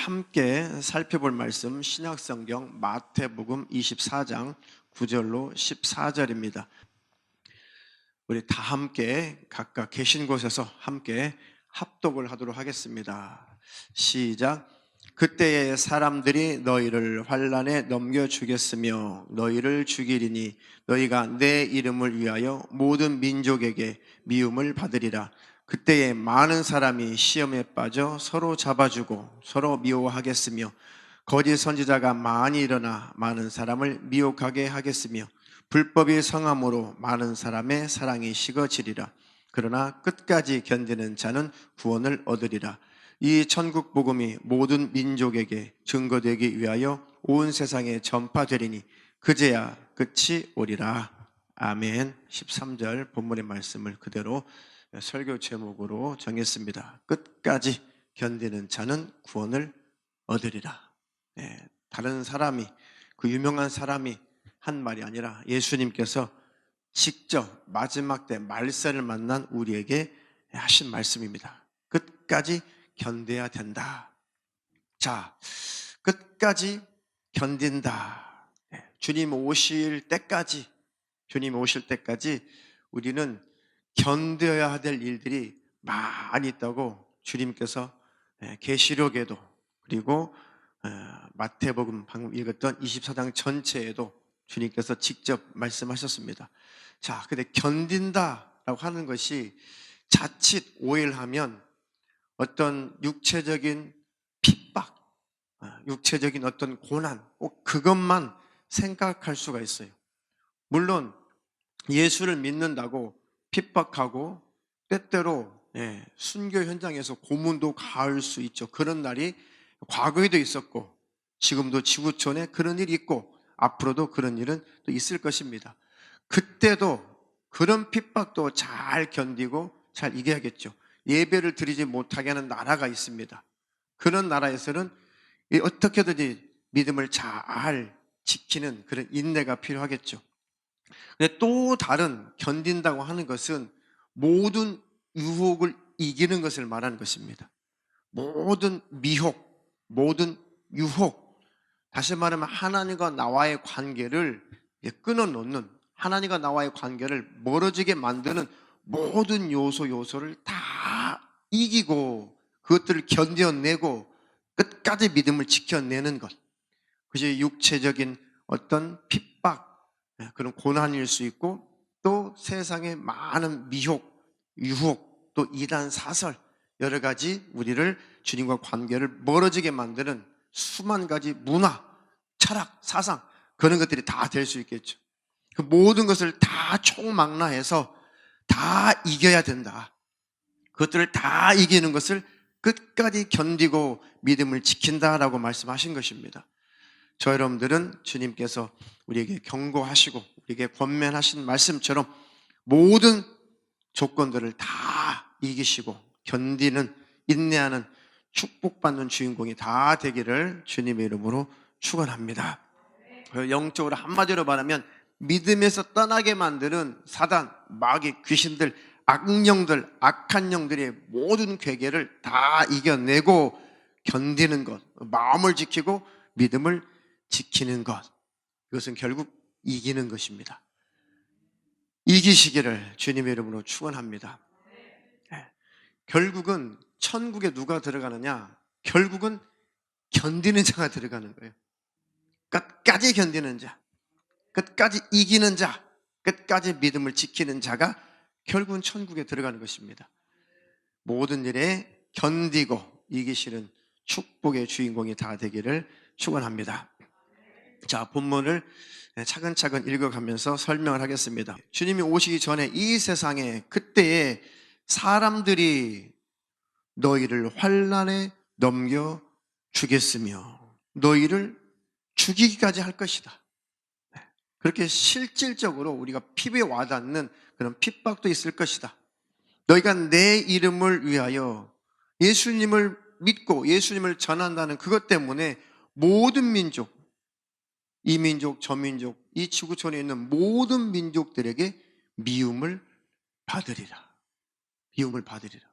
함께 살펴볼 말씀 신약성경 마태복음 24장 9절로 14절입니다. 우리 다 함께 각각 계신 곳에서 함께 합독을 하도록 하겠습니다. 시작. 그때의 사람들이 너희를 환난에 넘겨주겠으며 너희를 죽이리니 너희가 내 이름을 위하여 모든 민족에게 미움을 받으리라. 그때에 많은 사람이 시험에 빠져 서로 잡아주고 서로 미워하겠으며 거짓 선지자가 많이 일어나 많은 사람을 미혹하게 하겠으며 불법이 성함으로 많은 사람의 사랑이 식어지리라. 그러나 끝까지 견디는 자는 구원을 얻으리라. 이 천국 복음이 모든 민족에게 증거되기 위하여 온 세상에 전파되리니 그제야 끝이 오리라. 아멘. 13절 본문의 말씀을 그대로 설교 제목으로 정했습니다. 끝까지 견디는 자는 구원을 얻으리라. 네, 다른 사람이, 그 유명한 사람이 한 말이 아니라 예수님께서 직접 마지막 때 말세를 만난 우리에게 하신 말씀입니다. 끝까지 견뎌야 된다. 자, 끝까지 견딘다. 주님 오실 때까지 우리는 견뎌야 될 일들이 많이 있다고 주님께서 계시록에도 그리고 마태복음 방금 읽었던 24장 전체에도 주님께서 직접 말씀하셨습니다. 자, 근데 견딘다라고 하는 것이 자칫 오해를 하면 어떤 육체적인 핍박, 육체적인 어떤 고난, 꼭 그것만 생각할 수가 있어요. 물론 예수를 믿는다고 핍박하고 때때로 순교 현장에서 고문도 가할 수 있죠. 그런 날이 과거에도 있었고 지금도 지구촌에 그런 일이 있고 앞으로도 그런 일은 또 있을 것입니다. 그때도 그런 핍박도 잘 견디고 잘 이겨야겠죠. 예배를 드리지 못하게 하는 나라가 있습니다. 그런 나라에서는 어떻게든지 믿음을 잘 지키는 그런 인내가 필요하겠죠. 근데 또 다른 견딘다고 하는 것은 모든 유혹을 이기는 것을 말하는 것입니다. 모든 미혹, 모든 유혹, 다시 말하면 하나님과 나와의 관계를 끊어놓는, 하나님과 나와의 관계를 멀어지게 만드는 모든 요소를 다 이기고 그것들을 견뎌내고 끝까지 믿음을 지켜내는 것, 그것이 육체적인 어떤 핍박, 그런 고난일 수 있고 또 세상의 많은 미혹, 유혹, 또 이단 사설, 여러 가지 우리를 주님과 관계를 멀어지게 만드는 수만 가지 문화, 철학, 사상, 그런 것들이 다 될 수 있겠죠. 그 모든 것을 다 총망라해서 다 이겨야 된다. 그것들을 다 이기는 것을 끝까지 견디고 믿음을 지킨다라고 말씀하신 것입니다. 저 여러분들은 주님께서 우리에게 경고하시고 우리에게 권면하신 말씀처럼 모든 조건들을 다 이기시고 견디는, 인내하는, 축복받는 주인공이 다 되기를 주님의 이름으로 축원합니다. 영적으로 한마디로 말하면 믿음에서 떠나게 만드는 사단, 마귀, 귀신들, 악령들, 악한 영들의 모든 괴계를 다 이겨내고 견디는 것, 마음을 지키고 믿음을 지키는 것, 이것은 결국 이기는 것입니다. 이기시기를 주님의 이름으로 축원합니다. 결국은 천국에 누가 들어가느냐? 결국은 견디는 자가 들어가는 거예요. 끝까지 견디는 자, 끝까지 이기는 자, 끝까지 믿음을 지키는 자가 결국은 천국에 들어가는 것입니다. 모든 일에 견디고 이기시는 축복의 주인공이 다 되기를 축원합니다. 자, 본문을 차근차근 읽어가면서 설명을 하겠습니다. 주님이 오시기 전에 이 세상에 그때에 사람들이 너희를 환난에 넘겨 주겠으며 너희를 죽이기까지 할 것이다. 그렇게 실질적으로 우리가 피부에 와닿는 그런 핍박도 있을 것이다. 너희가 내 이름을 위하여 예수님을 믿고 예수님을 전한다는 그것 때문에 모든 민족, 이 민족, 저 민족, 이 지구촌에 있는 모든 민족들에게 미움을 받으리라. 미움을 받으리라.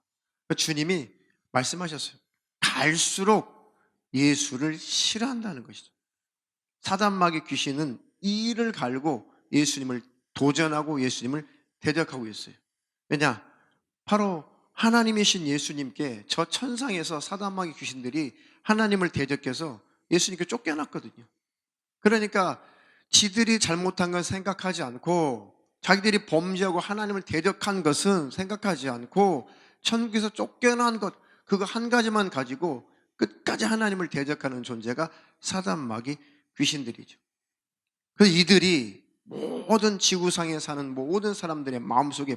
주님이 말씀하셨어요. 갈수록 예수를 싫어한다는 것이죠. 사단 마귀 귀신은 이를 갈고 예수님을 도전하고 예수님을 대적하고 있어요. 왜냐? 바로 하나님이신 예수님께 저 천상에서 사단 마귀 귀신들이 하나님을 대적해서 예수님께 쫓겨났거든요. 그러니까 지들이 잘못한 건 생각하지 않고 자기들이 범죄하고 하나님을 대적한 것은 생각하지 않고 천국에서 쫓겨난 것 그거 한 가지만 가지고 끝까지 하나님을 대적하는 존재가 사단 마귀 귀신들이죠. 그래서 이들이 모든 지구상에 사는 모든 사람들의 마음속에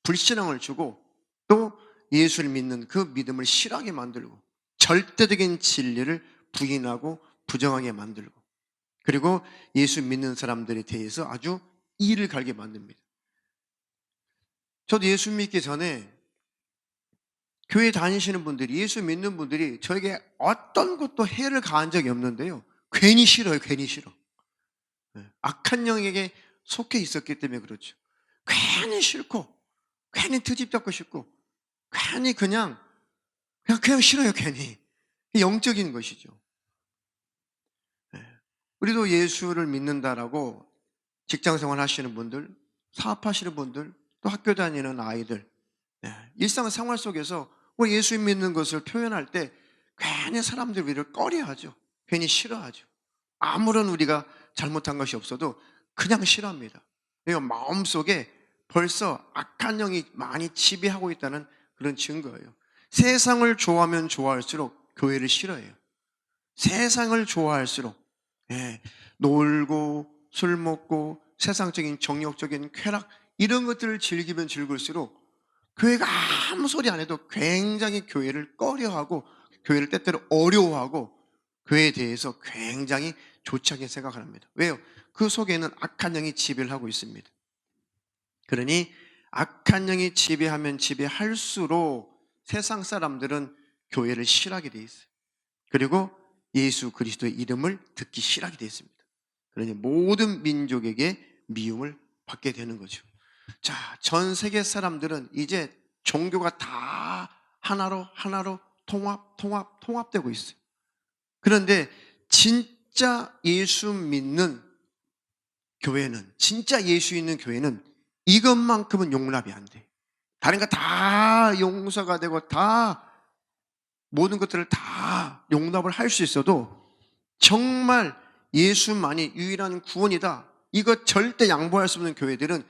불신앙을 주고 또 예수를 믿는 그 믿음을 실하게 만들고 절대적인 진리를 부인하고 부정하게 만들고 그리고 예수 믿는 사람들에 대해서 아주 이를 갈게 만듭니다. 저도 예수 믿기 전에 교회 다니시는 분들이 예수 믿는 분들이 저에게 어떤 것도 해를 가한 적이 없는데요. 괜히 싫어요. 괜히 싫어. 악한 영에게 속해 있었기 때문에 그렇죠. 괜히 싫고 괜히 트집 잡고 싶고 괜히 그냥 싫어요. 괜히. 영적인 것이죠. 우리도 예수를 믿는다라고 직장생활 하시는 분들, 사업하시는 분들, 또 학교 다니는 아이들 일상생활 속에서 우리 예수 믿는 것을 표현할 때 괜히 사람들 우리를 꺼려하죠. 괜히 싫어하죠. 아무런 우리가 잘못한 것이 없어도 그냥 싫어합니다. 그러니까 마음속에 벌써 악한 영이 많이 지배하고 있다는 그런 증거예요. 세상을 좋아하면 좋아할수록 교회를 싫어해요. 세상을 좋아할수록 놀고 술 먹고 세상적인 정욕적인 쾌락 이런 것들을 즐기면 즐길수록 교회가 아무 소리 안 해도 굉장히 교회를 꺼려하고 교회를 때때로 어려워하고 교회에 대해서 굉장히 좋지 않게 생각을 합니다. 왜요? 그 속에는 악한 영이 지배를 하고 있습니다. 그러니 악한 영이 지배하면 지배할수록 세상 사람들은 교회를 싫어하게 돼 있어요. 그리고 예수 그리스도의 이름을 듣기 싫어하게 돼 있습니다. 그러니 모든 민족에게 미움을 받게 되는 거죠. 자, 전 세계 사람들은 이제 종교가 다 하나로 통합되고 있어요. 그런데 진짜 예수 믿는 교회는, 진짜 예수 있는 교회는 이것만큼은 용납이 안 돼. 다른 거 다 용서가 되고 다 모든 것들을 다 용납을 할 수 있어도 정말 예수만이 유일한 구원이다. 이거 절대 양보할 수 없는 교회들은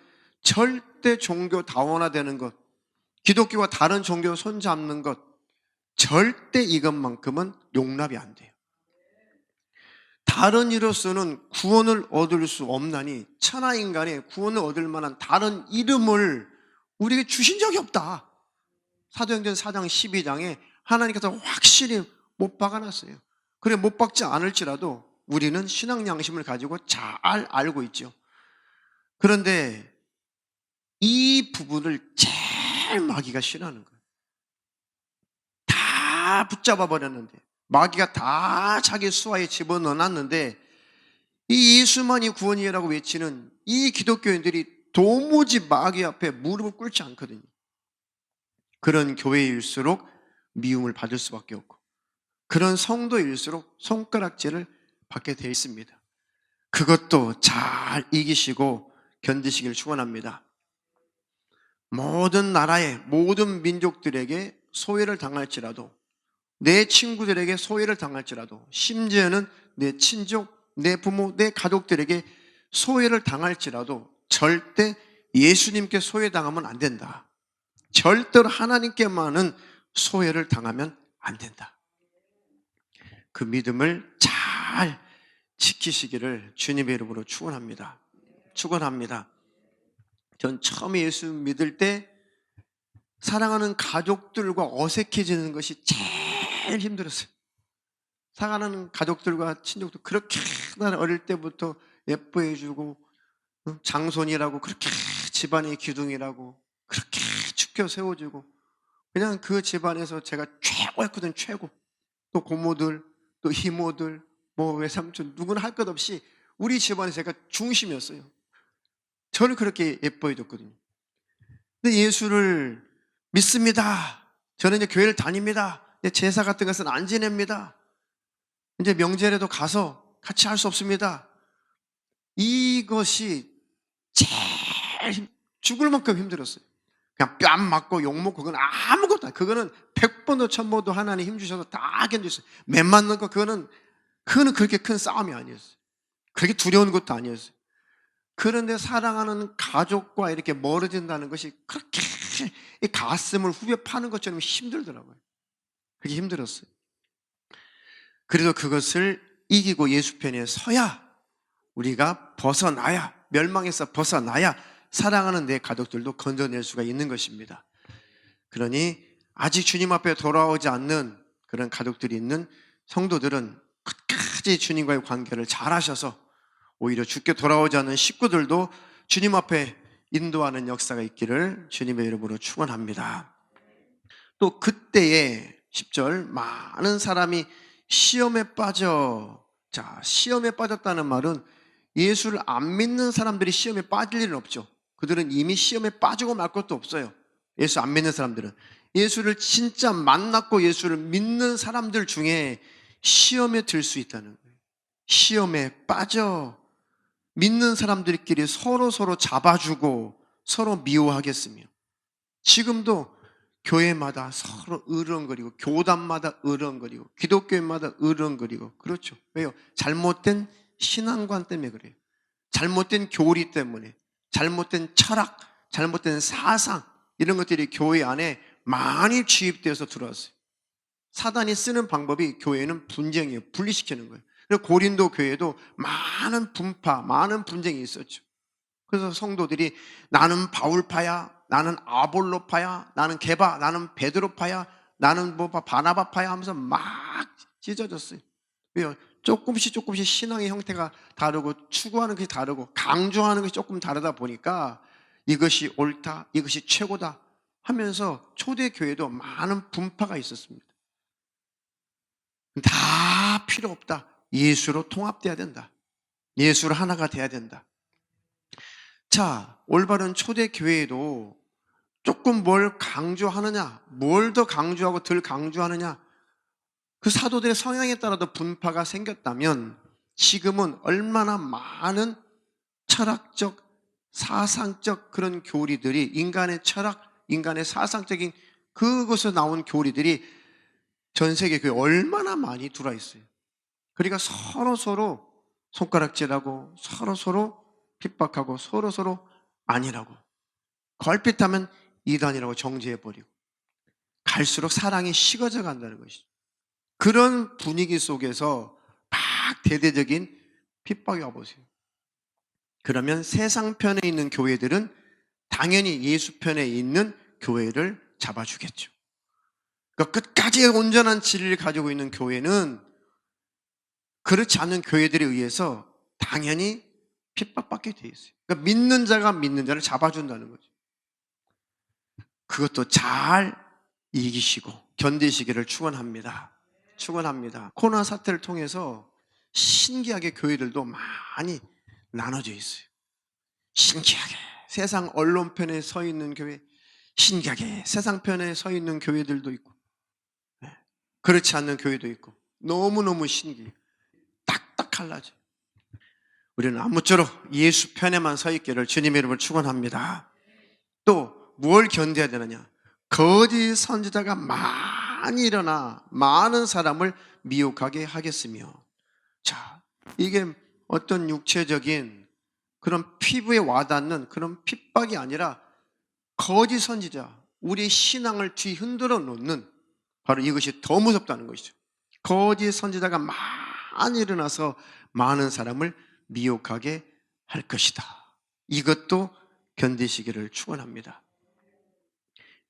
절대 종교 다원화되는 것, 기독교와 다른 종교 손잡는 것, 절대 이것만큼은 용납이 안 돼요. 다른 이로서는 구원을 얻을 수 없나니 천하인간의 구원을 얻을 만한 다른 이름을 우리에게 주신 적이 없다. 사도행전 4장 12장에 하나님께서 확실히 못 박아놨어요. 그래 못 박지 않을지라도 우리는 신앙 양심을 가지고 잘 알고 있죠. 그런데 이 부분을 제일 마귀가 싫어하는 거예요. 다 붙잡아 버렸는데 마귀가 다 자기 수하에 집어넣어놨는데 이 예수만이 구원이라고 외치는 이 기독교인들이 도무지 마귀 앞에 무릎을 꿇지 않거든요. 그런 교회일수록 미움을 받을 수밖에 없고 그런 성도일수록 손가락질을 받게 되어 있습니다. 그것도 잘 이기시고 견디시길 축원합니다. 모든 나라의 모든 민족들에게 소외를 당할지라도 내 친구들에게 소외를 당할지라도 심지어는 내 친족, 내 부모, 내 가족들에게 소외를 당할지라도 절대 예수님께 소외당하면 안 된다. 절대로 하나님께만은 소외를 당하면 안 된다. 그 믿음을 잘 지키시기를 주님의 이름으로 축원합니다. 축원합니다. 전 처음에 예수 믿을 때 사랑하는 가족들과 어색해지는 것이 제일 힘들었어요. 사랑하는 가족들과 친족들 그렇게 나는 어릴 때부터 예뻐해주고 장손이라고 그렇게 집안의 기둥이라고 그렇게 축켜 세워주고 그냥 그 집안에서 제가 최고였거든. 최고. 또 고모들 또 이모들 뭐 외삼촌 누구나 할 것 없이 우리 집안에 제가 중심이었어요. 저를 그렇게 예뻐해줬거든요. 근데 예수를 믿습니다. 저는 이제 교회를 다닙니다. 제사 같은 것은 안 지냅니다. 이제 명절에도 가서 같이 할 수 없습니다. 이것이 제일 죽을 만큼 힘들었어요. 그냥 뺨 맞고 욕 먹고 그건 아무것도 아니에요. 그거는 100번도 1000번도 하나님 힘 주셔서 다 견디셨어요. 매 맞는 거 그거는 그렇게 큰 싸움이 아니었어요. 그렇게 두려운 것도 아니었어요. 그런데 사랑하는 가족과 이렇게 멀어진다는 것이 그렇게 이 가슴을 후벼 파는 것처럼 힘들더라고요. 그게 힘들었어요. 그래도 그것을 이기고 예수 편에 서야 우리가 벗어나야, 멸망에서 벗어나야 사랑하는 내 가족들도 건져낼 수가 있는 것입니다. 그러니 아직 주님 앞에 돌아오지 않는 그런 가족들이 있는 성도들은 끝까지 주님과의 관계를 잘 하셔서 오히려 죽게 돌아오지 않는 식구들도 주님 앞에 인도하는 역사가 있기를 주님의 이름으로 축원합니다. 또 그때에 10절 많은 사람이 시험에 빠져. 자, 시험에 빠졌다는 말은 예수를 안 믿는 사람들이 시험에 빠질 일은 없죠. 그들은 이미 시험에 빠지고 말 것도 없어요. 예수 안 믿는 사람들은. 예수를 진짜 만났고 예수를 믿는 사람들 중에 시험에 들 수 있다는 거예요. 시험에 빠져. 믿는 사람들끼리 서로 잡아주고 서로 미워하겠으며, 지금도 교회마다 서로 으르렁거리고 교단마다 으르렁거리고 기독교인마다 으르렁거리고 그렇죠. 왜요? 잘못된 신앙관 때문에 그래요. 잘못된 교리 때문에, 잘못된 철학, 잘못된 사상, 이런 것들이 교회 안에 많이 주입되어서 들어왔어요. 사단이 쓰는 방법이 교회는 분쟁이에요. 분리시키는 거예요. 그래서 고린도 교회도 많은 분파, 많은 분쟁이 있었죠. 그래서 성도들이 나는 바울파야, 나는 아볼로파야, 나는 게바, 나는 베드로파야, 나는 뭐 바나바파야 하면서 막 찢어졌어요. 왜요? 조금씩 신앙의 형태가 다르고 추구하는 것이 다르고 강조하는 것이 조금 다르다 보니까 이것이 옳다, 이것이 최고다 하면서 초대교회도 많은 분파가 있었습니다. 다 필요 없다. 예수로 통합돼야 된다. 예수로 하나가 돼야 된다. 자, 올바른 초대교회에도 조금 뭘 강조하느냐, 뭘 더 강조하고 덜 강조하느냐, 그 사도들의 성향에 따라도 분파가 생겼다면 지금은 얼마나 많은 철학적, 사상적 그런 교리들이, 인간의 철학, 인간의 사상적인 그것에서 나온 교리들이 전 세계 교회에 얼마나 많이 들어와 있어요. 그러니까 서로 손가락질하고 서로 핍박하고 서로 아니라고, 걸핏하면 이단이라고 정죄해버리고 갈수록 사랑이 식어져 간다는 것이죠. 그런 분위기 속에서 막 대대적인 핍박이 와보세요. 그러면 세상 편에 있는 교회들은 당연히 예수 편에 있는 교회를 잡아주겠죠. 그러니까 끝까지 온전한 진리를 가지고 있는 교회는 그렇지 않은 교회들에 의해서 당연히 핍박받게 돼 있어요. 그러니까 믿는 자가 믿는 자를 잡아준다는 거죠. 그것도 잘 이기시고 견디시기를 축원합니다. 코로나 사태를 통해서 신기하게 교회들도 많이 나눠져 있어요. 신기하게 세상 언론 편에 서 있는 교회, 신기하게 세상 편에 서 있는 교회들도 있고, 그렇지 않는 교회도 있고, 너무너무 신기해요. 딱딱 갈라져요. 우리는 아무쪼록 예수 편에만 서 있기를 주님의 이름으로 축원합니다. 또 뭘 견뎌야 되느냐? 거짓 선지자가 많이 일어나 많은 사람을 미혹하게 하겠으며. 자, 이게 어떤 육체적인 그런 피부에 와닿는 그런 핍박이 아니라 거짓 선지자, 우리의 신앙을 뒤흔들어 놓는, 바로 이것이 더 무섭다는 것이죠. 거짓 선지자가 많이 일어나서 많은 사람을 미혹하게 할 것이다. 이것도 견디시기를 축원합니다.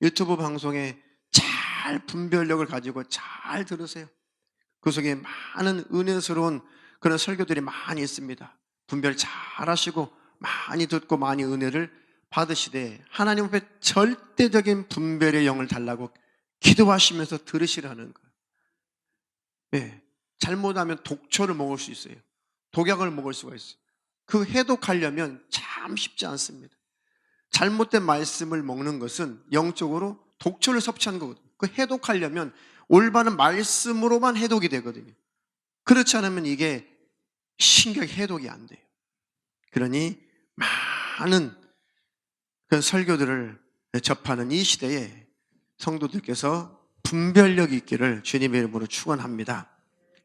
유튜브 방송에 잘 분별력을 가지고 잘 들으세요. 그 속에 많은 은혜스러운 그런 설교들이 많이 있습니다. 분별 잘 하시고 많이 듣고 많이 은혜를 받으시되 하나님 앞에 절대적인 분별의 영을 달라고 기도하시면서 들으시라는 거예요. 네, 잘못하면 독초를 먹을 수 있어요. 독약을 먹을 수가 있어요. 그 해독하려면 참 쉽지 않습니다. 잘못된 말씀을 먹는 것은 영적으로 독초를 섭취하는 거거든요. 그 해독하려면 올바른 말씀으로만 해독이 되거든요. 그렇지 않으면 이게 신경 해독이 안 돼요. 그러니 많은 그런 설교들을 접하는 이 시대에 성도들께서 분별력 있기를 주님의 이름으로 축원합니다.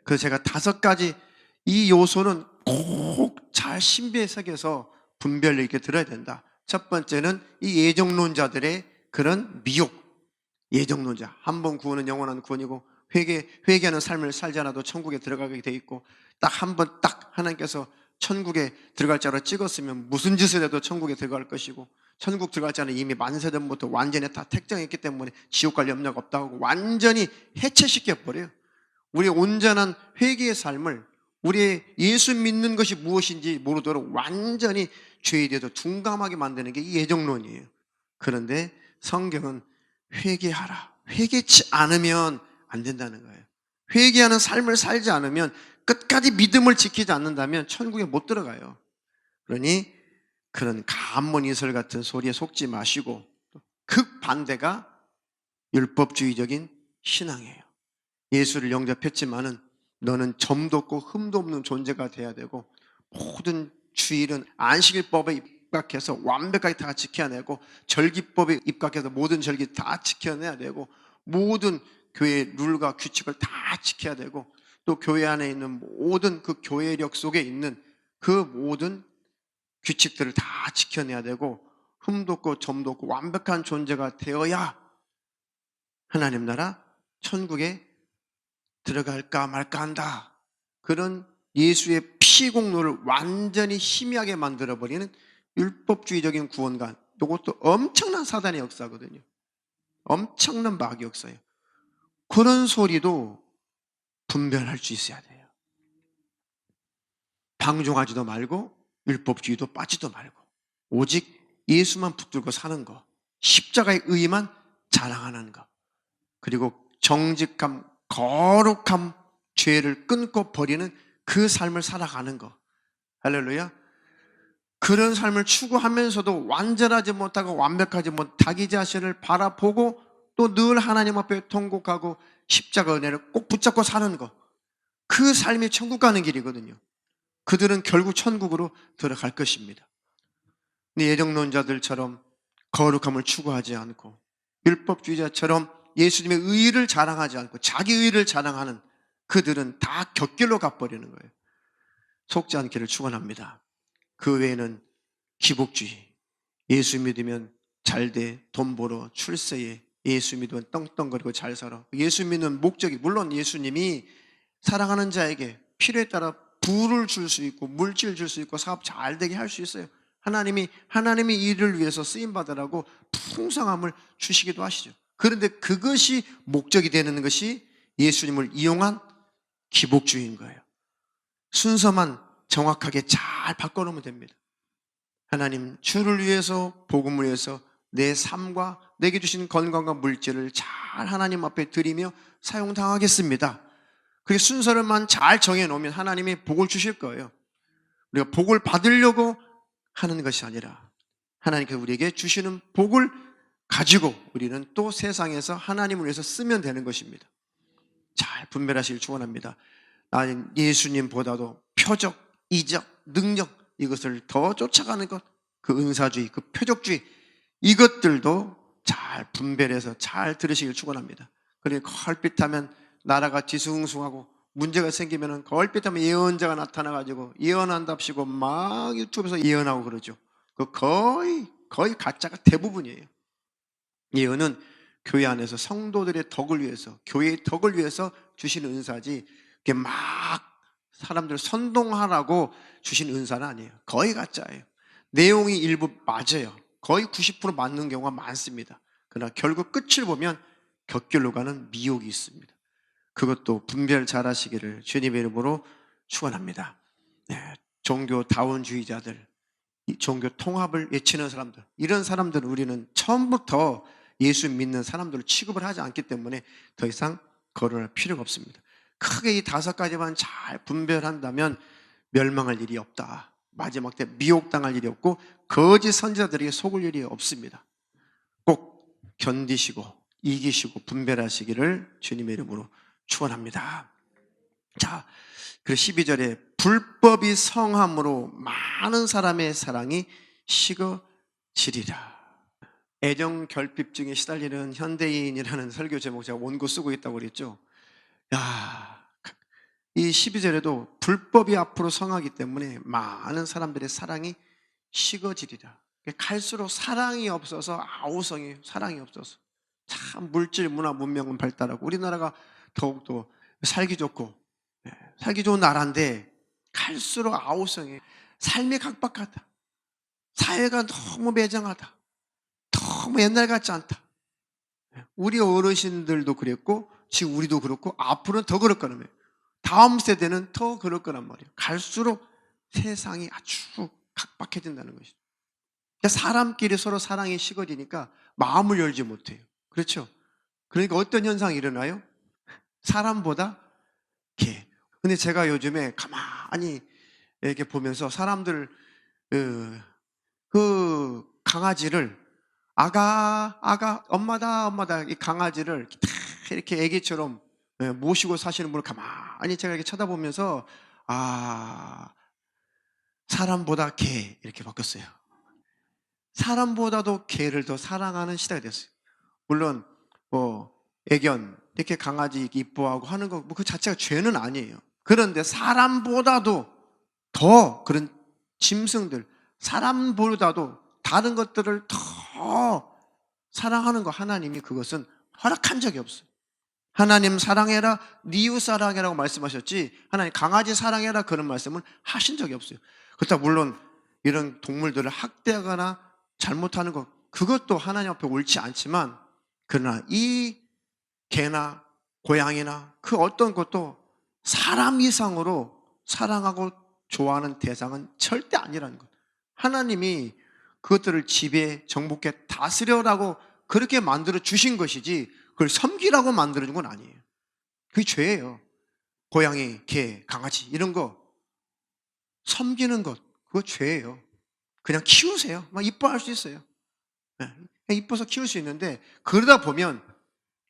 그래서 제가 5가지 이 요소는 꼭 잘 신비에 새겨서 분별력 있게 들어야 된다. 첫 번째는 이 예정론자들의 그런 미혹. 예정론자, 한 번 구원은 영원한 구원이고 회개하는 삶을 살지 않아도 천국에 들어가게 돼 있고, 딱 한 번 딱 하나님께서 천국에 들어갈 자로 찍었으면 무슨 짓을 해도 천국에 들어갈 것이고, 천국 들어갈 자는 이미 만세전부터 완전히 다 택정했기 때문에 지옥 갈 염려가 없다고 완전히 해체시켜버려요. 우리의 온전한 회개의 삶을, 우리의 예수 믿는 것이 무엇인지 모르도록 완전히 죄에 대해서 둔감하게 만드는 게 이 예정론이에요. 그런데 성경은 회개하라. 회개치 않으면 안 된다는 거예요. 회개하는 삶을 살지 않으면, 끝까지 믿음을 지키지 않는다면 천국에 못 들어가요. 그러니 그런 간문이설 같은 소리에 속지 마시고, 극반대가 율법주의적인 신앙이에요. 예수를 영접했지만은 너는 점도 없고 흠도 없는 존재가 돼야 되고, 모든 주일은 안식일법에 입각해서 완벽하게 다 지켜내고, 절기법에 입각해서 모든 절기 다 지켜내야 되고, 모든 교회 룰과 규칙을 다 지켜야 되고, 또 교회 안에 있는 모든 그 교회력 속에 있는 그 모든 규칙들을 다 지켜내야 되고, 흠도 없고 점도 없고 완벽한 존재가 되어야 하나님 나라 천국에 들어갈까 말까 한다. 그런 예수의 피공로를 완전히 희미하게 만들어버리는 율법주의적인 구원관, 이것도 엄청난 사단의 역사거든요. 엄청난 마귀 역사예요. 그런 소리도 분별할 수 있어야 돼요. 방종하지도 말고 율법주의도 빠지도 말고, 오직 예수만 붙들고 사는 거, 십자가의 의만 자랑하는 거, 그리고 정직함, 거룩함, 죄를 끊고 버리는 그 삶을 살아가는 거. 할렐루야. 그런 삶을 추구하면서도 완전하지 못하고 완벽하지 못한 자기 자신을 바라보고, 또 늘 하나님 앞에 통곡하고 십자가 은혜를 꼭 붙잡고 사는 거, 그 삶이 천국 가는 길이거든요. 그들은 결국 천국으로 들어갈 것입니다. 예정론자들처럼 거룩함을 추구하지 않고, 율법주의자처럼 예수님의 의의를 자랑하지 않고 자기 의의를 자랑하는 그들은 다 곁길로 가버리는 거예요. 속지 않기를 축원합니다. 그 외에는 기복주의, 예수 믿으면 잘돼, 돈 벌어, 출세해, 예수 믿으면 떵떵거리고 잘 살아. 예수 믿는 목적이, 물론 예수님이 사랑하는 자에게 필요에 따라 부를 줄 수 있고 물질 줄 수 있고 사업 잘 되게 할 수 있어요. 하나님이 일을 위해서 쓰임받으라고 풍성함을 주시기도 하시죠. 그런데 그것이 목적이 되는 것이 예수님을 이용한 기복주의인 거예요. 순서만 정확하게 잘 바꿔놓으면 됩니다. 하나님, 주를 위해서, 복음을 위해서 내 삶과 내게 주신 건강과 물질을 잘 하나님 앞에 드리며 사용당하겠습니다. 그 순서를만 잘 정해놓으면 하나님이 복을 주실 거예요. 우리가 복을 받으려고 하는 것이 아니라, 하나님께서 우리에게 주시는 복을 가지고 우리는 또 세상에서 하나님을 위해서 쓰면 되는 것입니다. 잘 분별하시길 축원합니다. 나는 예수님보다도 표적, 이적, 능력, 이것을 더 쫓아가는 것, 그 은사주의, 그 표적주의, 이것들도 잘 분별해서 잘 들으시길 축원합니다. 그러니 걸핏하면 나라가 뒤숭숭하고 문제가 생기면 걸핏하면 예언자가 나타나가지고 예언한답시고 막 유튜브에서 예언하고 그러죠. 그 거의 가짜가 대부분이에요. 예언은 교회 안에서 성도들의 덕을 위해서, 교회의 덕을 위해서 주신 은사지, 그게 막 사람들 선동하라고 주신 은사는 아니에요. 거의 가짜예요. 내용이 일부 맞아요. 거의 90% 맞는 경우가 많습니다. 그러나 결국 끝을 보면 곁길로 가는 미혹이 있습니다. 그것도 분별 잘 하시기를 주님의 이름으로 축원합니다. 네, 종교다원주의자들, 종교 통합을 외치는 사람들, 이런 사람들은 우리는 처음부터 예수 믿는 사람들을 취급을 하지 않기 때문에 더 이상 거론할 필요가 없습니다. 크게 이 5가지만 잘 분별한다면 멸망할 일이 없다. 마지막 때 미혹당할 일이 없고 거짓 선지자들에게 속을 일이 없습니다. 꼭 견디시고 이기시고 분별하시기를 주님의 이름으로 축원합니다. 자, 그리고 12절에 불법이 성함으로 많은 사람의 사랑이 식어지리라. 애정 결핍증에 시달리는 현대인이라는 설교 제목 제가 원고 쓰고 있다고 그랬죠. 야, 이 12절에도 불법이 앞으로 성하기 때문에 많은 사람들의 사랑이 식어지리라. 갈수록 사랑이 없어서 아우성이 사랑이 없어서 참 물질 문화 문명은 발달하고 우리나라가 더욱더 살기 좋고 살기 좋은 나라인데 갈수록 아우성이 삶이 각박하다. 사회가 너무 매정하다. 너무 옛날 같지 않다. 우리 어르신들도 그랬고 지금 우리도 그렇고 앞으로는 더 그럴 거란 말이에요. 다음 세대는 더 그럴 거란 말이에요. 갈수록 세상이 아주 각박해진다는 것이죠. 그러니까 사람끼리 서로 사랑이 식어지니까 마음을 열지 못해요. 그렇죠? 그러니까 어떤 현상이 일어나요? 사람보다 개. 근데 제가 요즘에 가만히 이렇게 보면서 사람들 그 강아지를 엄마다 이 강아지를 이렇게 애기처럼 모시고 사시는 분을 가만히 제가 이렇게 쳐다보면서 사람보다 개 이렇게 바뀌었어요. 사람보다도 개를 더 사랑하는 시대가 됐어요. 물론 애견 이렇게 강아지 이뻐하고 하는 거 그 자체가 죄는 아니에요. 그런데 사람보다도 더 그런 짐승들, 사람보다도 다른 것들을 더 사랑하는 거 하나님이 그것은 허락한 적이 없어요. 하나님 사랑해라, 네 이웃 사랑해라고 말씀하셨지 하나님 강아지 사랑해라 그런 말씀을 하신 적이 없어요. 그렇다 물론 이런 동물들을 학대하거나 잘못하는 것 그것도 하나님 앞에 옳지 않지만 그러나 이 개나 고양이나 그 어떤 것도 사람 이상으로 사랑하고 좋아하는 대상은 절대 아니라는 것. 하나님이 그것들을 지배, 정복해 다스려라고 그렇게 만들어 주신 것이지 그걸 섬기라고 만들어 준 건 아니에요. 그게 죄예요. 고양이, 개, 강아지 이런 거 섬기는 것 그거 죄예요. 그냥 키우세요. 막 이뻐할 수 있어요. 이뻐서 키울 수 있는데 그러다 보면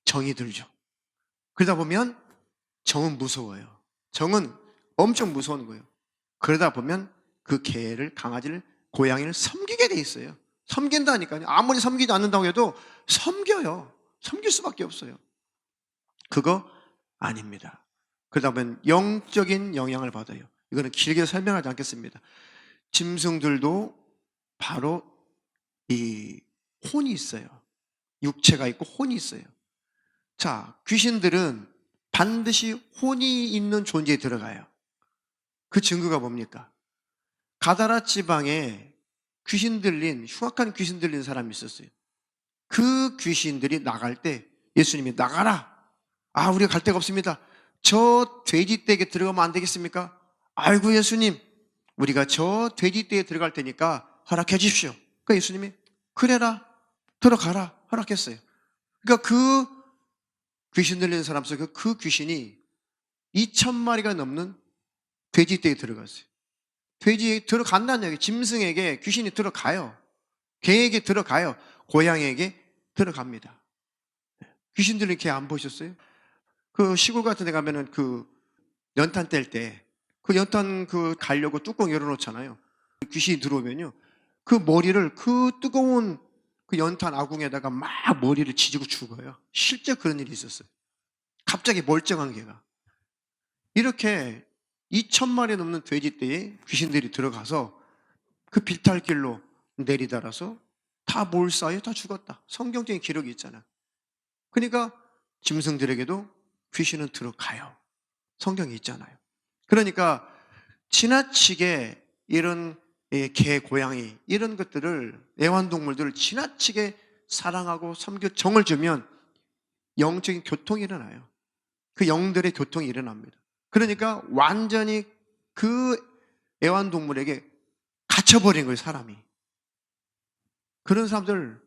정이 들죠. 그러다 보면 정은 무서워요. 정은 엄청 무서운 거예요. 그러다 보면 그 개를, 강아지를, 고양이를 섬기게 돼 있어요. 섬긴다니까요. 아무리 섬기지 않는다고 해도 섬겨요. 섬길 수밖에 없어요. 그거 아닙니다. 그러다 보면 영적인 영향을 받아요. 이거는 길게 설명하지 않겠습니다. 짐승들도 바로 이 혼이 있어요. 육체가 있고 혼이 있어요. 자, 귀신들은 반드시 혼이 있는 존재에 들어가요. 그 증거가 뭡니까? 가다라 지방에 귀신 들린, 흉악한 귀신 들린 사람이 있었어요. 그 귀신들이 나갈 때 예수님이 나가라. 우리가 갈 데가 없습니다. 저 돼지떼에게 들어가면 안 되겠습니까? 아이고 예수님, 우리가 저 돼지떼에 들어갈 테니까 허락해 주십시오. 그러니까 예수님이 그래라, 들어가라 허락했어요. 그러니까 그 귀신 들리는 사람 속에 그 귀신이 2,000마리가 넘는 돼지떼에 들어갔어요. 돼지에 들어간다는 얘기. 짐승에게 귀신이 들어가요. 개에게 들어가요. 고양이에게 들어갑니다. 귀신 들린 개 안 보셨어요? 그 시골 같은 데 가면은 그 연탄 뗄 때 그 연탄 가려고 뚜껑 열어놓잖아요. 귀신이 들어오면요. 그 머리를 그 뜨거운 그 연탄 아궁에다가 막 머리를 지지고 죽어요. 실제 그런 일이 있었어요. 갑자기 멀쩡한 개가. 이렇게 2,000마리 넘는 돼지떼에 귀신들이 들어가서 그 비탈길로 내리달아서 다 몰사에 다 죽었다. 성경적인 기록이 있잖아. 그러니까 짐승들에게도 귀신은 들어가요. 성경이 있잖아요. 그러니까 지나치게 이런 개, 고양이 이런 것들을 애완동물들을 지나치게 사랑하고 섬겨 정을 주면 영적인 교통이 일어나요. 그 영들의 교통이 일어납니다. 그러니까 완전히 그 애완동물에게 갇혀버린 거예요, 사람이. 그런 사람들,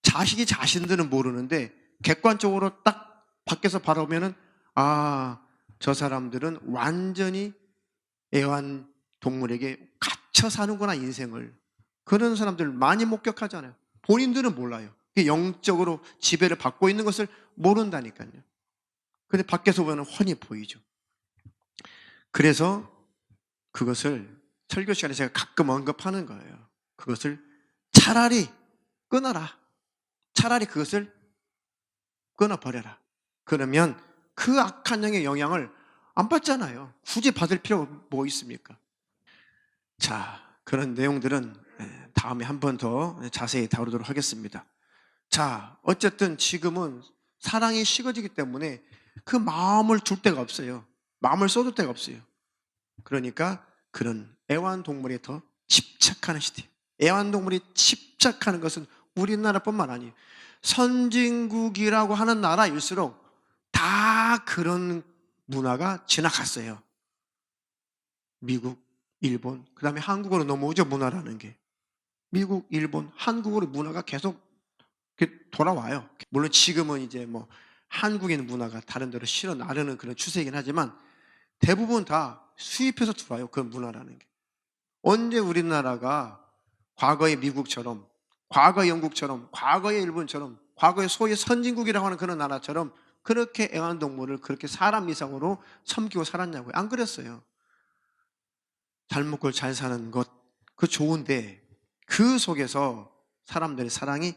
자식이 자신들은 모르는데 객관적으로 딱 밖에서 바라보면은 저 사람들은 완전히 애완동물에게 갇혀 사는구나, 인생을. 그런 사람들 많이 목격하잖아요. 본인들은 몰라요. 영적으로 지배를 받고 있는 것을 모른다니까요. 근데 밖에서 보면 훤히 보이죠. 그래서 그것을 설교 시간에 제가 가끔 언급하는 거예요. 그것을 차라리 끊어라. 차라리 그것을 끊어버려라. 그러면 그 악한 영의 영향을 안 받잖아요. 굳이 받을 필요가 뭐 있습니까? 자, 그런 내용들은 다음에 한 번 더 자세히 다루도록 하겠습니다. 자, 어쨌든 지금은 사랑이 식어지기 때문에 그 마음을 둘 데가 없어요. 마음을 쏟을 데가 없어요. 그러니까 그런 애완동물에 더 집착하는 시대. 애완동물이 집착하는 것은 우리나라뿐만 아니에요. 선진국이라고 하는 나라일수록 다 그런 문화가 지나갔어요. 미국, 일본, 그 다음에 한국으로 넘어오죠, 문화라는 게. 미국, 일본, 한국으로 문화가 계속 돌아와요. 물론 지금은 이제 뭐 한국인 문화가 다른 데로 실어 나르는 그런 추세이긴 하지만 대부분 다 수입해서 들어와요, 그 문화라는 게. 언제 우리나라가 과거의 미국처럼, 과거의 영국처럼, 과거의 일본처럼, 과거의 소위 선진국이라고 하는 그런 나라처럼 그렇게 애완동물을 그렇게 사람 이상으로 섬기고 살았냐고요? 안 그랬어요. 잘 먹고 잘 사는 것, 그 좋은데 그 속에서 사람들의 사랑이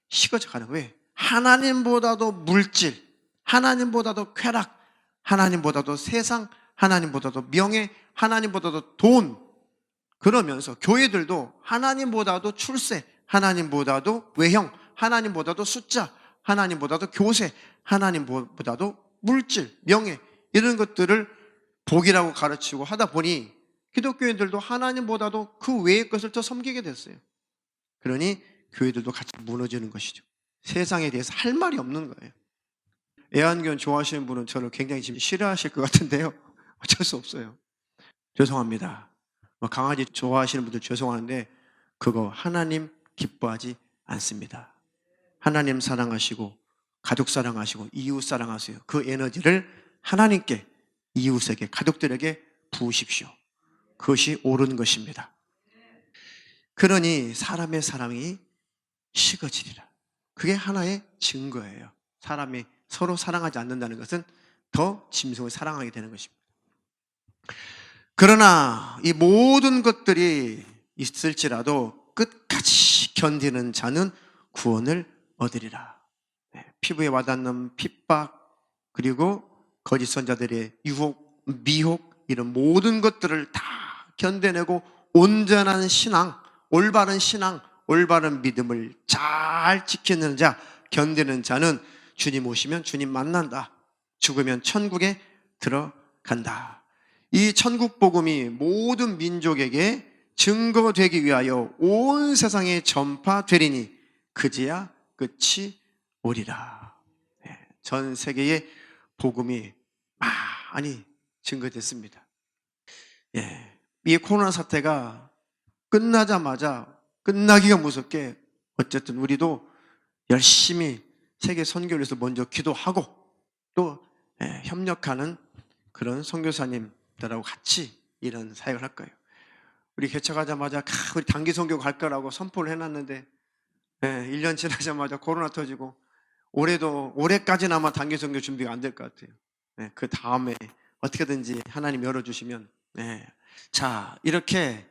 식어져 가는 거예요. 왜? 하나님보다도 물질, 하나님보다도 쾌락, 하나님보다도 세상, 하나님보다도 명예, 하나님보다도 돈. 그러면서 교회들도 하나님보다도 출세, 하나님보다도 외형, 하나님보다도 숫자, 하나님보다도 교세, 하나님보다도 물질, 명예 이런 것들을 복이라고 가르치고 하다 보니 기독교인들도 하나님보다도 그 외의 것을 더 섬기게 됐어요. 그러니 교회들도 같이 무너지는 것이죠. 세상에 대해서 할 말이 없는 거예요. 애완견 좋아하시는 분은 저를 굉장히 지금 싫어하실 것 같은데요. 어쩔 수 없어요. 죄송합니다. 강아지 좋아하시는 분들 죄송한데 그거 하나님 기뻐하지 않습니다. 하나님 사랑하시고 가족 사랑하시고 이웃 사랑하세요. 그 에너지를 하나님께, 이웃에게, 가족들에게 부으십시오. 그것이 옳은 것입니다. 그러니 사람의 사랑이 식어지리라. 그게 하나의 증거예요. 사람이 서로 사랑하지 않는다는 것은 더 짐승을 사랑하게 되는 것입니다. 그러나 이 모든 것들이 있을지라도 끝까지 견디는 자는 구원을 얻으리라. 피부에 와닿는 핍박, 그리고 거짓 선자들의 유혹, 미혹, 이런 모든 것들을 다 견뎌내고 온전한 신앙, 올바른 신앙, 올바른 믿음을 잘 지키는 자, 견디는 자는 주님 오시면 주님 만난다. 죽으면 천국에 들어간다. 이 천국 복음이 모든 민족에게 증거되기 위하여 온 세상에 전파되리니 그제야 끝이 오리라. 전 세계의 복음이 많이 증거됐습니다. 이 코로나 사태가 끝나자마자 끝나기가 무섭게 어쨌든 우리도 열심히 세계 선교를 위해서 먼저 기도하고 또 협력하는 그런 선교사님들하고 같이 이런 사역을 할 거예요. 우리 개척하자마자 우리 단기 선교 갈 거라고 선포를 해놨는데 1년 지나자마자 코로나 터지고 올해까지는 아마 단기 선교 준비가 안 될 것 같아요. 그 다음에 어떻게든지 하나님 열어주시면 자, 이렇게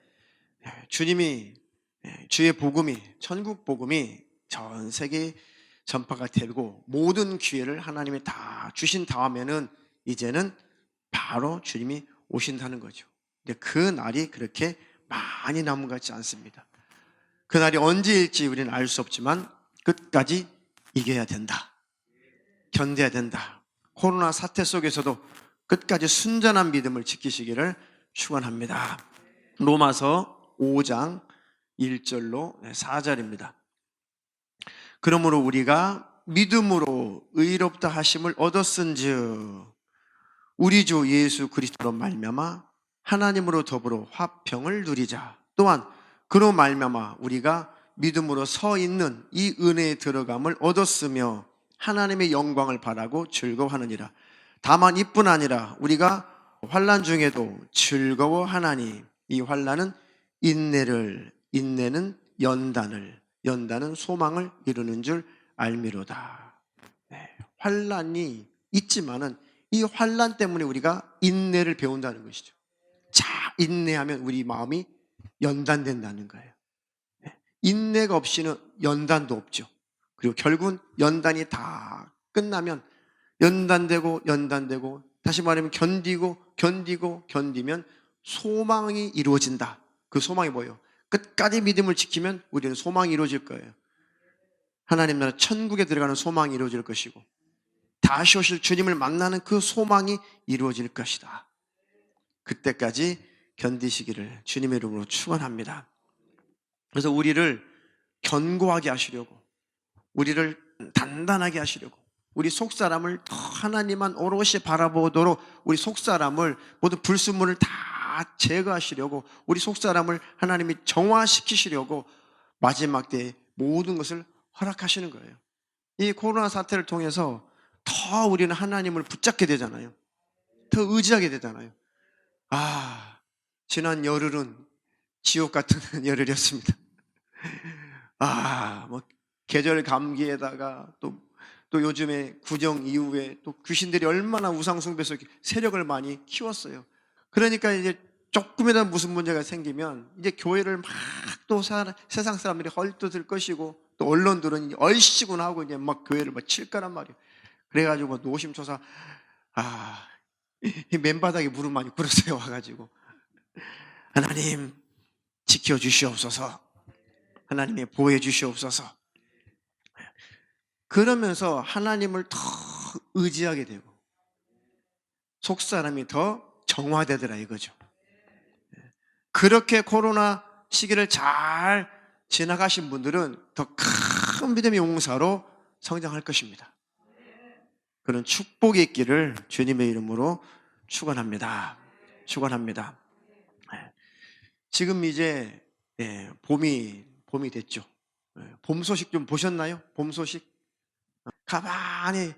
주님이 주의 복음이, 천국 복음이 전 세계 전파가 되고 모든 기회를 하나님이 다 주신 다음에는 이제는 바로 주님이 오신다는 거죠. 근데 그 날이 그렇게 많이 남은 것 같지 않습니다. 그 날이 언제일지 우리는 알 수 없지만 끝까지 이겨야 된다. 견뎌야 된다. 코로나 사태 속에서도 끝까지 순전한 믿음을 지키시기를 축원합니다. 로마서 5장 1절로 4절입니다. 그러므로 우리가 믿음으로 의롭다 하심을 얻었은즉 우리 주 예수 그리스도로 말미암아 하나님으로 더불어 화평을 누리자. 또한 그로 말미암아 우리가 믿음으로 서 있는 이 은혜에 들어감을 얻었으며 하나님의 영광을 바라고 즐거워하느니라. 다만 이뿐 아니라 우리가 환난 중에도 즐거워하나니 이 환난은 인내를, 인내는 연단을, 연단은 소망을 이루는 줄 알미로다. 환난이 있지만은 이 환난 때문에 우리가 인내를 배운다는 것이죠. 자, 인내하면 우리 마음이 연단된다는 거예요. 인내가 없이는 연단도 없죠. 그리고 결국은 연단이 다 끝나면 연단되고 다시 말하면 견디면 소망이 이루어진다. 그 소망이 뭐예요? 끝까지 믿음을 지키면 우리는 소망이 이루어질 거예요. 하나님 나라 천국에 들어가는 소망이 이루어질 것이고 다시 오실 주님을 만나는 그 소망이 이루어질 것이다. 그때까지 견디시기를 주님의 이름으로 축원합니다. 그래서 우리를 견고하게 하시려고, 우리를 단단하게 하시려고, 우리 속사람을 더 하나님만 오롯이 바라보도록 우리 속사람을 모든 불순물을 다 제거하시려고, 우리 속사람을 하나님이 정화시키시려고 마지막 때에 모든 것을 허락하시는 거예요. 이 코로나 사태를 통해서 더 우리는 하나님을 붙잡게 되잖아요. 더 의지하게 되잖아요. 지난 열흘은 지옥 같은 열흘이었습니다. 뭐 계절 감기에다가 또 요즘에 구정 이후에 또 귀신들이 얼마나 우상숭배에서 세력을 많이 키웠어요. 그러니까 이제 조금이라도 무슨 문제가 생기면 이제 교회를 막 또 세상 사람들이 헐뜯을 것이고 또 언론들은 얼씨구나 하고 이제 막 교회를 막 칠 거란 말이에요. 그래가지고 노심초사 이 맨바닥에 무릎 많이 꿇으세요. 와가지고 하나님 지켜주시옵소서, 하나님의 보호해 주시옵소서. 그러면서 하나님을 더 의지하게 되고 속사람이 더 정화되더라 이거죠. 그렇게 코로나 시기를 잘 지나가신 분들은 더 큰 믿음의 용사로 성장할 것입니다. 그런 축복이 있기를 주님의 이름으로 축원합니다. 축원합니다. 지금 이제 봄이 됐죠. 봄 소식 좀 보셨나요? 봄 소식 가만히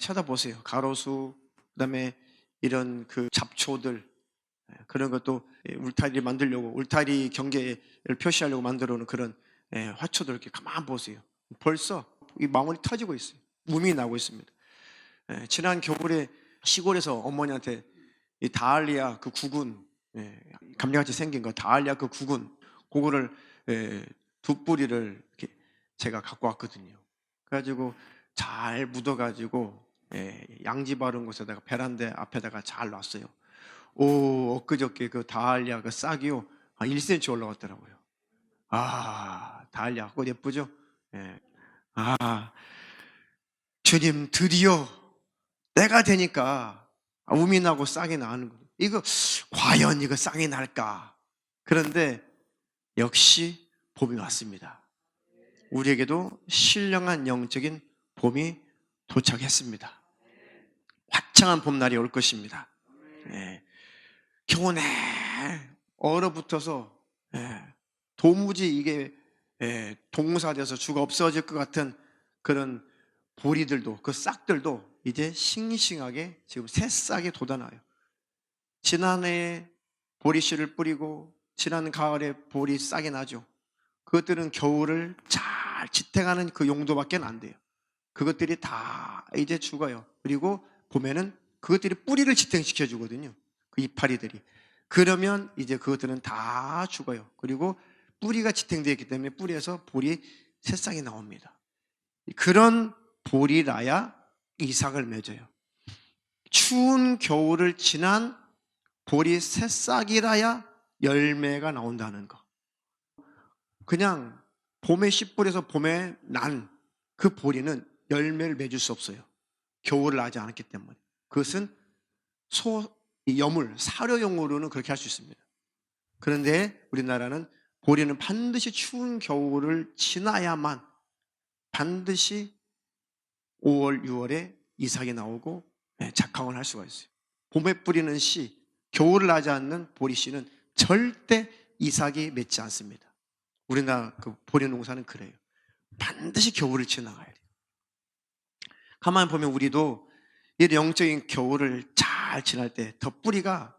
쳐다보세요. 가로수, 그다음에 이런 그 잡초들, 그런 것도 울타리를 만들려고, 울타리 경계를 표시하려고 만들어 놓은 그런 화초들 이렇게 가만 보세요. 벌써 이 망울이 터지고 있어요. 움이 나고 있습니다. 지난 겨울에 시골에서 어머니한테 이 다알리아 그 구근, 감자같이 생긴 거 다알리아 그 구근, 그거를 두 뿌리를 이렇게 제가 갖고 왔거든요. 그래가지고 잘 묻어가지고 양지 바른 곳에다가 베란다 앞에다가 잘 놨어요. 엊그저께 그 다알리아 그 싹이요 1cm 올라갔더라고요. 다알리아 꽃 예쁘죠? 주님 드디어 때가 되니까 우미 나고 싹이 나는 거예요. 이거 과연 이거 싹이 날까? 그런데 역시 봄이 왔습니다. 우리에게도 신령한 영적인 봄이 도착했습니다. 화창한 봄날이 올 것입니다. 겨우내 얼어붙어서 도무지 이게 동사돼서 주가 없어질 것 같은 그런 보리들도, 그 싹들도 이제 싱싱하게 지금 새싹이 돋아나요. 지난해에 보리씨를 뿌리고 지난 가을에 보리 싹이 나죠. 그것들은 겨울을 잘 지탱하는 그 용도밖에 안 돼요. 그것들이 다 이제 죽어요. 그리고 봄에는 그것들이 뿌리를 지탱시켜 주거든요. 그 이파리들이. 그러면 이제 그것들은 다 죽어요. 그리고 뿌리가 지탱되어 있기 때문에 뿌리에서 보리 새싹이 나옵니다. 그런 보리라야 이삭을 맺어요. 추운 겨울을 지난 보리 새싹이라야 열매가 나온다는 거. 그냥 봄에 씨 뿌려서 봄에 난 그 보리는 열매를 맺을 수 없어요. 겨울을 나지 않았기 때문에. 그것은 사료용으로는 그렇게 할 수 있습니다. 그런데 우리나라는 보리는 반드시 추운 겨울을 지나야만 반드시 5월, 6월에 이삭이 나오고 작황을 할 수가 있어요. 봄에 뿌리는 씨, 겨울을 나지 않는 보리씨는 절대 이삭이 맺지 않습니다. 우리나라 그 보리 농사는 그래요. 반드시 겨울을 지나가야 돼요. 가만히 보면 우리도 이 영적인 겨울을 잘 지날 때 더 뿌리가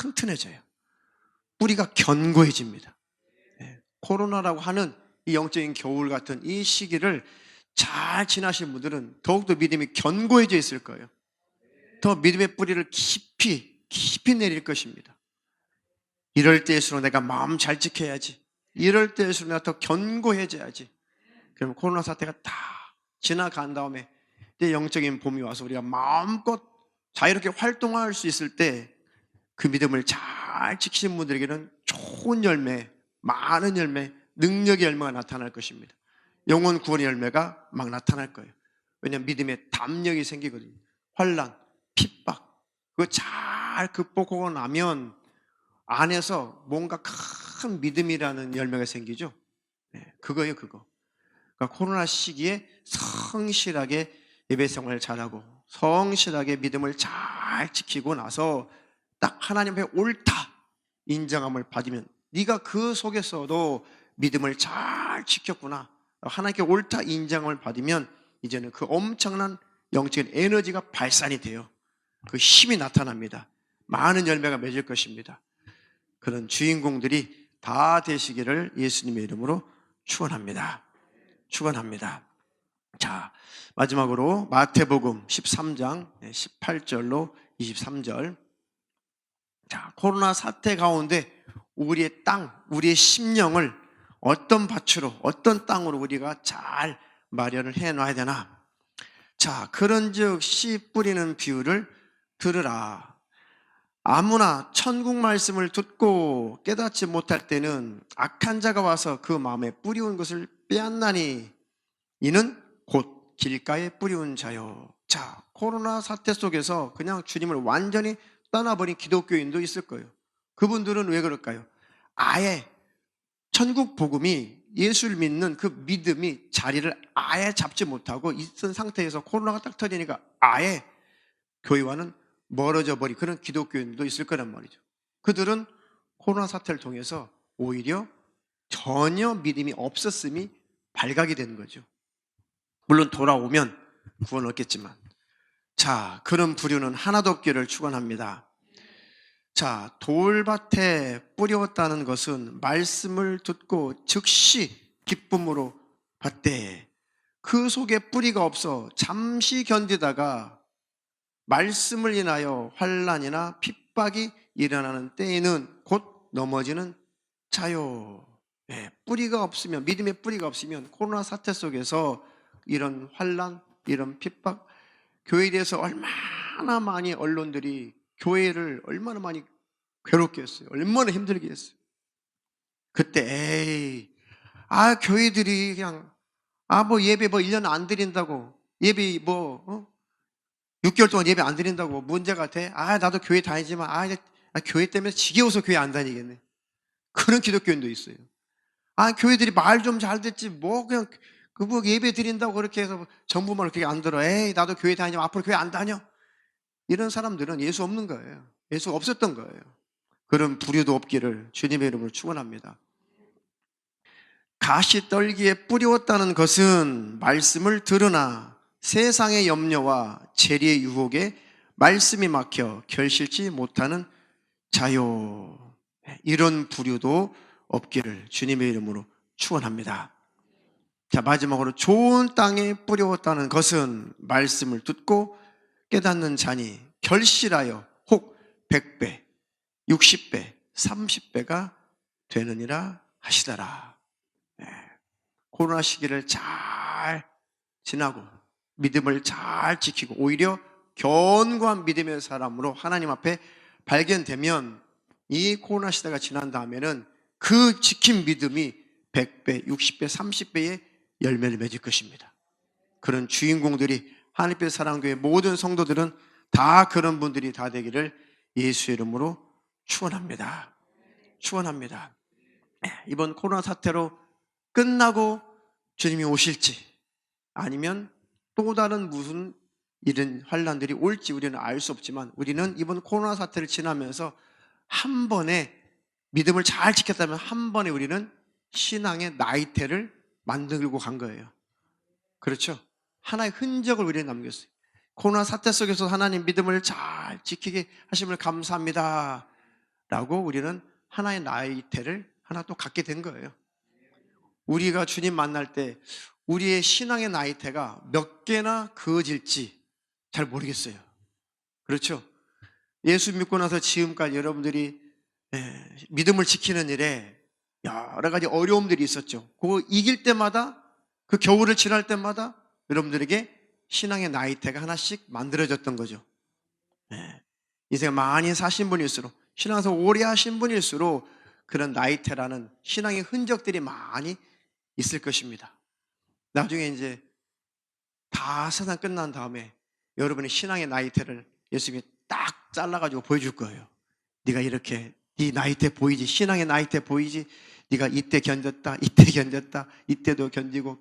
튼튼해져요. 뿌리가 견고해집니다. 코로나라고 하는 이 영적인 겨울 같은 이 시기를 잘 지나신 분들은 더욱더 믿음이 견고해져 있을 거예요. 더 믿음의 뿌리를 깊이 내릴 것입니다. 이럴 때일수록 내가 마음 잘 지켜야지. 이럴 때일수록 내가 더 견고해져야지. 그럼 코로나 사태가 다 지나간 다음에 내 영적인 봄이 와서 우리가 마음껏 자유롭게 활동할 수 있을 때 그 믿음을 잘 지키신 분들에게는 좋은 열매, 많은 열매, 능력의 열매가 나타날 것입니다. 영혼 구원의 열매가 막 나타날 거예요. 왜냐하면 믿음의 담력이 생기거든요. 환난, 핍박, 그거 잘 극복하고 나면 안에서 뭔가 큰 믿음이라는 열매가 생기죠. 네, 그거예요, 그거. 그러니까 코로나 시기에 성실하게 예배 생활을 잘하고 성실하게 믿음을 잘 지키고 나서 딱 하나님 앞에 옳다 인정함을 받으면 네가 그 속에서도 믿음을 잘 지켰구나, 하나님께 옳다 인정함을 받으면 이제는 그 엄청난 영적인 에너지가 발산이 돼요. 그 힘이 나타납니다. 많은 열매가 맺을 것입니다. 그런 주인공들이 다 되시기를 예수님의 이름으로 축원합니다. 축원합니다. 자, 마지막으로 마태복음 13장 18절로 23절. 자, 코로나 사태 가운데 우리의 땅, 우리의 심령을 어떤 밭으로, 어떤 땅으로 우리가 잘 마련을 해 놔야 되나? 자, 그런즉 씨 뿌리는 비유를 들으라. 아무나 천국 말씀을 듣고 깨닫지 못할 때는 악한 자가 와서 그 마음에 뿌리운 것을 빼앗나니 이는 곧 길가에 뿌리운 자요. 자, 코로나 사태 속에서 그냥 주님을 완전히 떠나버린 기독교인도 있을 거예요. 그분들은 왜 그럴까요? 아예 천국 복음이, 예수를 믿는 그 믿음이 자리를 아예 잡지 못하고 있던 상태에서 코로나가 딱 터지니까 아예 교회와는 멀어져 버린 그런 기독교인도 있을 거란 말이죠. 그들은 코로나 사태를 통해서 오히려 전혀 믿음이 없었음이 발각이 되는 거죠. 물론 돌아오면 구원 얻겠지만, 자, 그런 부류는 하나도 없기를 축원합니다. 자, 돌밭에 뿌렸다는 것은 말씀을 듣고 즉시 기쁨으로 받되 그 속에 뿌리가 없어 잠시 견디다가 말씀을 인하여 환난이나 핍박이 일어나는 때에는 곧 넘어지는 자요. 네, 뿌리가 없으면, 믿음의 뿌리가 없으면 코로나 사태 속에서 이런 환난, 이런 핍박, 교회에 대해서 얼마나 많이 언론들이 교회를 얼마나 많이 괴롭게 했어요. 얼마나 힘들게 했어요. 그때 교회들이 그냥 뭐 예배 1년 안 드린다고, 예배 6개월 동안 예배 안 드린다고 문제가 돼? 나도 교회 다니지만 교회 때문에 지겨워서 교회 안 다니겠네. 그런 기독교인도 있어요. 교회들이 말 좀 잘 듣지 그냥 예배 드린다고 그렇게 해서 전부만 그렇게 안 들어. 나도 교회 다니지만 앞으로 교회 안 다녀. 이런 사람들은 예수 없는 거예요. 예수 없었던 거예요. 그런 부류도 없기를 주님의 이름으로 축원합니다. 가시떨기에 뿌리웠다는 것은 말씀을 들으나 세상의 염려와 재리의 유혹에 말씀이 막혀 결실치 못하는 자요. 이런 부류도 없기를 주님의 이름으로 축원합니다. 자, 마지막으로 좋은 땅에 뿌려왔다는 것은 말씀을 듣고 깨닫는 자니 결실하여 혹 100배, 60배, 30배가 되느니라 하시더라. 코로나 시기를 잘 지나고 믿음을 잘 지키고 오히려 견고한 믿음의 사람으로 하나님 앞에 발견되면 이 코로나 시대가 지난 다음에는 그 지킨 믿음이 100배, 60배, 30배의 열매를 맺을 것입니다. 그런 주인공들이 하나님의 사랑교회 모든 성도들은 다 그런 분들이 다 되기를 예수의 이름으로 축원합니다. 축원합니다. 이번 코로나 사태로 끝나고 주님이 오실지 아니면 또 다른 무슨 이런 환난들이 올지 우리는 알 수 없지만 우리는 이번 코로나 사태를 지나면서 한 번에 믿음을 잘 지켰다면 한 번에 우리는 신앙의 나이테를 만들고 간 거예요. 그렇죠? 하나의 흔적을 우리는 남겼어요. 코로나 사태 속에서 하나님 믿음을 잘 지키게 하심을 감사합니다 라고 우리는 하나의 나이테를 하나 또 갖게 된 거예요. 우리가 주님 만날 때 우리의 신앙의 나이테가 몇 개나 그어질지 잘 모르겠어요. 그렇죠. 예수 믿고 나서 지금까지 여러분들이 믿음을 지키는 일에 여러 가지 어려움들이 있었죠. 그거 이길 때마다, 그 겨울을 지날 때마다 여러분들에게 신앙의 나이테가 하나씩 만들어졌던 거죠. 인생 많이 사신 분일수록, 신앙에서 오래 하신 분일수록 그런 나이테라는 신앙의 흔적들이 많이 있을 것입니다. 나중에 이제 다 세상 끝난 다음에 여러분의 신앙의 나이테를 예수님이 딱 잘라가지고 보여줄 거예요. 네가 이렇게, 네 나이테 보이지? 신앙의 나이테 보이지? 네가 이때 견뎠다, 이때 견뎠다, 이때도 견디고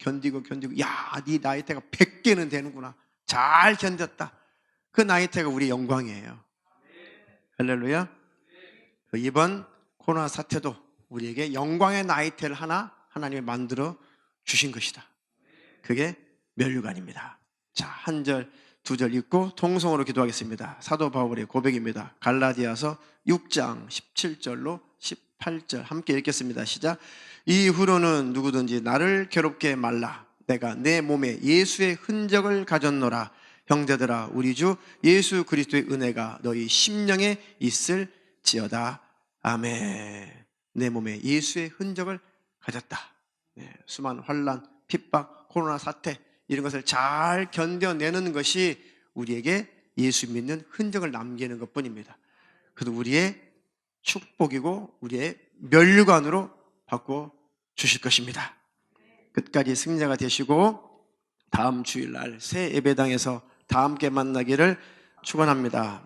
야, 네 나이테가 100개는 되는구나. 잘 견뎠다. 그 나이테가 우리의 영광이에요. 할렐루야. 이번 코로나 사태도 우리에게 영광의 나이테를 하나 하나님이 만들어 주신 것이다. 그게 면류관입니다. 자, 한 절, 두 절 읽고 통성으로 기도하겠습니다. 사도 바울의 고백입니다. 갈라디아서 6장 17절로 18절 함께 읽겠습니다. 시작. 이후로는 누구든지 나를 괴롭게 말라. 내가 내 몸에 예수의 흔적을 가졌노라. 형제들아, 우리 주 예수 그리스도의 은혜가 너희 심령에 있을지어다. 아멘. 내 몸에 예수의 흔적을 가졌다. 수많은 환난, 핍박, 코로나 사태, 이런 것을 잘 견뎌내는 것이 우리에게 예수 믿는 흔적을 남기는 것뿐입니다. 그래도 우리의 축복이고 우리의 면류관으로 바꿔 주실 것입니다. 끝까지 승리자가 되시고 다음 주일날 새 예배당에서 다 함께 만나기를 축원합니다.